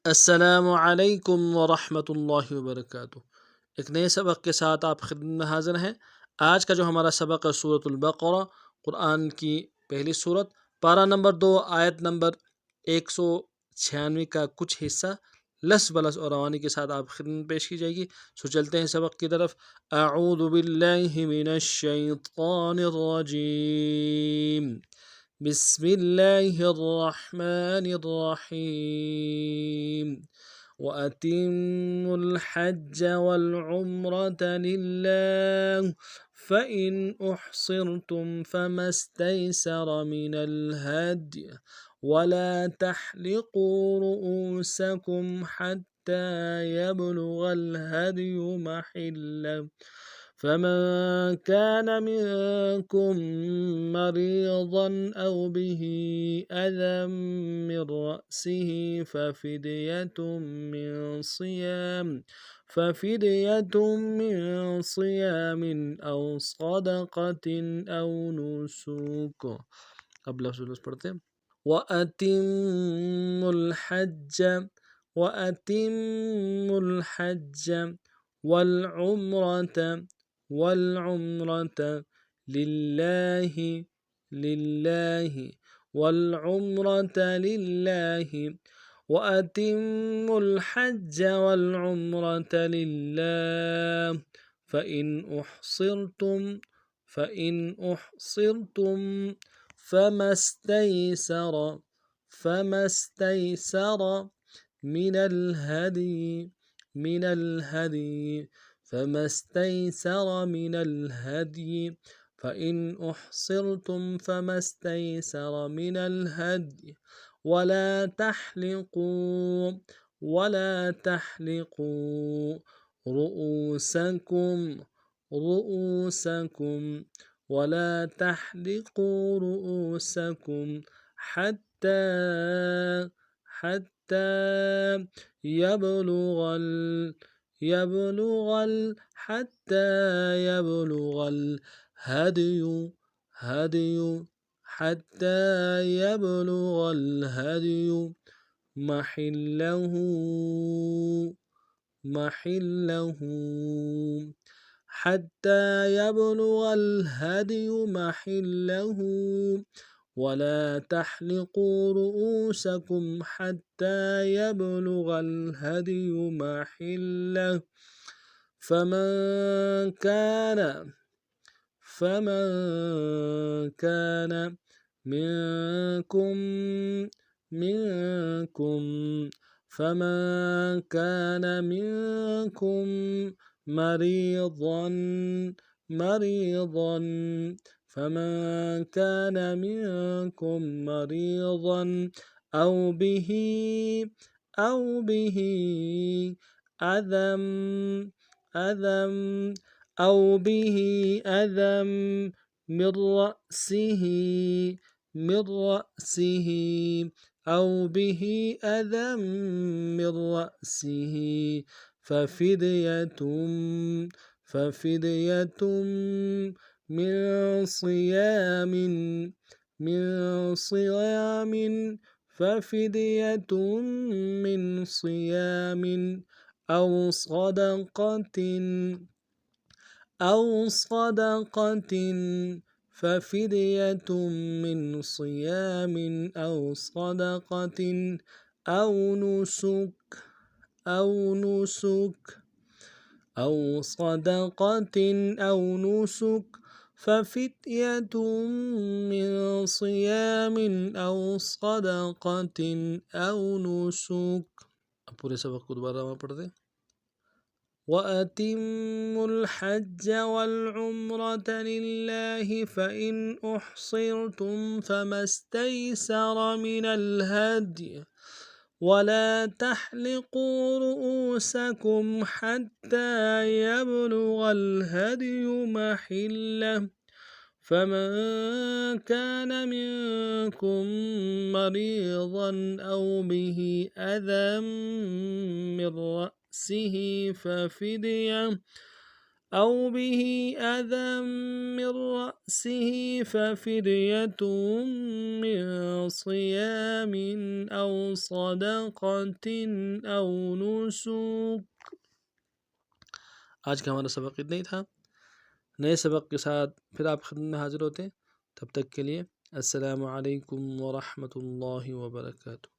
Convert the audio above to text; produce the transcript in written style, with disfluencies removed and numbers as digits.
अस्सलामु अलैकुम वरहमतुल्लाहि वबरकातुह। एक नए सबक के साथ आप खिदमत में हाज़िर हैं। आज का जो हमारा सबक है सूरतुल बक़रा, कुरान की पहली सूरत, पारा नंबर 2, आयत नंबर 196 का कुछ हिस्सा लस बलस और रवानी के साथ आप खिदमत में पेश की जाएगी। सो चलते हैं सबक की तरफ। अऊज़ु बिल्लाहि मिनश शैतानिर रजीम। बिस्मिल्लाहिर्रहमानिर्रहीम। वअतिम्मुल हज्ज वल उम्रता लिल्लाह फ़इन उहसिरतुम फ़मस्तैसर मिनल हद्य वला तहलिक़ू रुऊसकुम हत्ता यबलुगल हद्यु महिल्लह فمن كان منكم مريضا أو به أذى من رأسه ففدية من صيام أو صدقة أو نسك. अब लफ्ज़ पढ़ते हैं। وأتموا الحج والعمرة لله والعمرة لله وأتموا الحج والعمرة لله فإن أحصرتم فما استيسر من الهدي فإن أحصرتم فما استيسر من الهدي ولا تحلقوا رؤوسكم حتى يبلغ الهدي محله ولا تحلقوا رؤوسكم حتى يبلغ الهدي محله فمن كان منكم مريضا أو به أذى من رأسه ففدية من صيام أو صدقة أو نسك ففدية من صيام أو صدقة أو نسك. अब पूरे सबक को दोबारा वहाँ पढ़ दें। وأتموا الحج والعمرة لله فإن أحصرتم فما استيسر من الهدي ولا تحلقوا رؤوسكم حتى يبلغ الهدي محله فمن كان منكم مريضا أو به أذى من رأسه औ बिही अदम मिन रअसिही फफिदियतुम मिन सियामिन औ सदक़तिन औ नुसुक। आज का हमारा सबक इतना ही था। नए सबक के साथ फिर आप खिदमत में हाजिर होते हैं। तब तक के लिए अस्सलामु अलैकुम व रहमतुल्लाहि व बरकातुहू।